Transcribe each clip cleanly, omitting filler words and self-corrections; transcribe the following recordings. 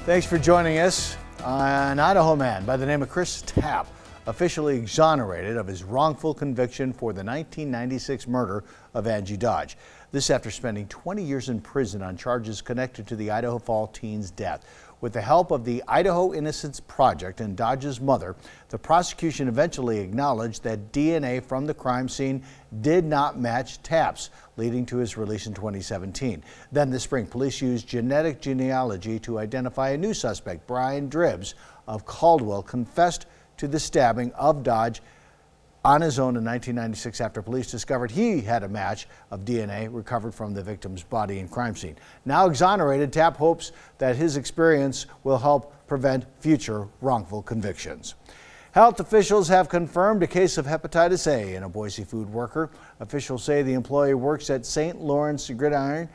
Thanks for joining us. An Idaho man by the name of Chris Tapp officially exonerated of his wrongful conviction for the 1996 murder of Angie Dodge. This after spending 20 years in prison on charges connected to the Idaho Falls teen's death. With the help of the Idaho Innocence Project and Dodge's mother, the prosecution eventually acknowledged that DNA from the crime scene did not match Tapp's, leading to his release in 2017. Then this spring, police used genetic genealogy to identify a new suspect. Brian Dribbs of Caldwell confessed to the stabbing of Dodge on his own in 1996 after police discovered he had a match of DNA recovered from the victim's body and crime scene. Now exonerated, Tapp hopes that his experience will help prevent future wrongful convictions. Health officials have confirmed a case of hepatitis A in a Boise food worker. Officials say the employee works at St. Lawrence Gridiron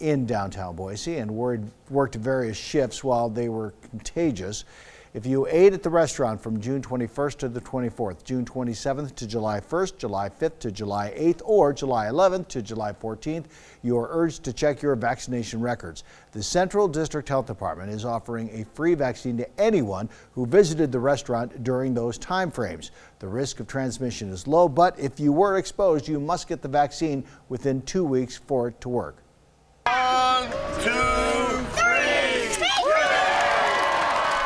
in downtown Boise and worked various shifts while they were contagious. If you ate at the restaurant from June 21st to the 24th, June 27th to July 1st, July 5th to July 8th, or July 11th to July 14th, you are urged to check your vaccination records. The Central District Health Department is offering a free vaccine to anyone who visited the restaurant during those time frames. The risk of transmission is low, but if you were exposed, you must get the vaccine within 2 weeks for it to work. 1, 2, 3.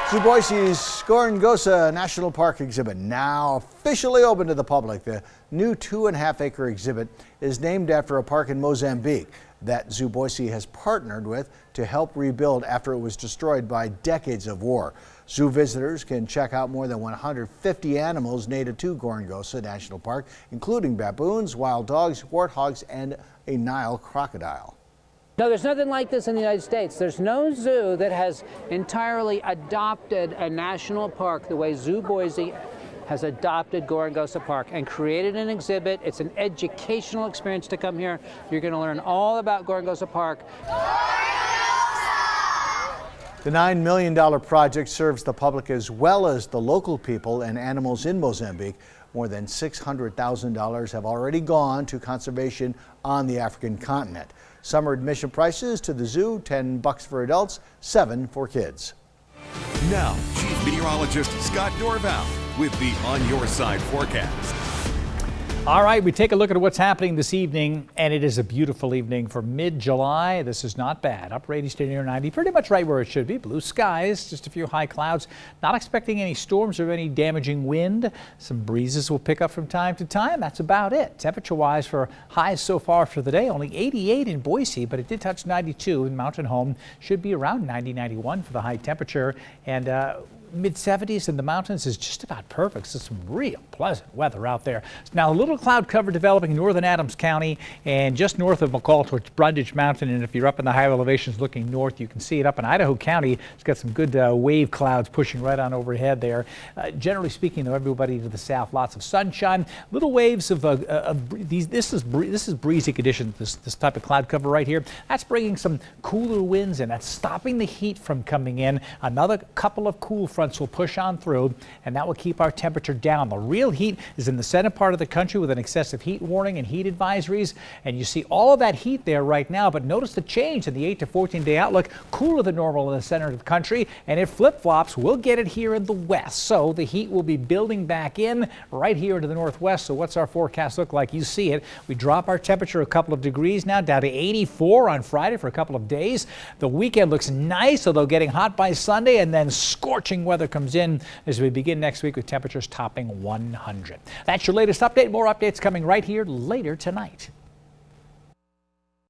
Zoo Boise's Gorongosa National Park exhibit now officially open to the public. The new 2.5-acre exhibit is named after a park in Mozambique that Zoo Boise has partnered with to help rebuild after it was destroyed by decades of war. Zoo visitors can check out more than 150 animals native to Gorongosa National Park, including baboons, wild dogs, warthogs, and a Nile crocodile. No, there's nothing like this in the United States. There's no zoo that has entirely adopted a national park the way Zoo Boise has adopted Gorongosa Park and created an exhibit. It's an educational experience to come here. You're going to learn all about Gorongosa Park. The $9 million project serves the public as well as the local people and animals in Mozambique. More than $600,000 have already gone to conservation on the African continent. Summer admission prices to the zoo, $10 for adults, $7 for kids. Now, Chief Meteorologist Scott Dorval with the On Your Side forecast. All right, we take a look at what's happening this evening, and it is a beautiful evening for mid-July. This is not bad. Upper 80s to near 90, pretty much right where it should be. Blue skies, just a few high clouds. Not expecting any storms or any damaging wind. Some breezes will pick up from time to time. That's about it. Temperature-wise for highs so far for the day, only 88 in Boise, but it did touch 92 in Mountain Home. Should be around 90, 91 for the high temperature. And mid-70s in the mountains is just about perfect. So some real pleasant weather out there. Now a little cloud cover developing in northern Adams County and just north of McCall towards Brundage Mountain. And if you're up in the higher elevations looking north, you can see it up in Idaho County. It's got some good wave clouds pushing right on overhead there. Generally speaking, though, everybody to the south, lots of sunshine. Little waves of these. This is breezy conditions. This type of cloud cover right here. That's bringing some cooler winds in. That's stopping the heat from coming in. Another couple of cool fronts will push on through, and that will keep our temperature down. The real heat is in the center part of the country with an excessive heat warning and heat advisories, and you see all of that heat there right now, but notice the change in the 8 to 14 day outlook. Cooler than normal in the center of the country, and it flip-flops. We'll get it here in the west, so the heat will be building back in right here into the northwest. So what's our forecast look like? You see it. We drop our temperature a couple of degrees now, down to 84 on Friday for a couple of days. The weekend looks nice, although getting hot by Sunday, and then scorching weather comes in as we begin next week with temperatures topping 100. That's your latest update. More updates coming right here later tonight.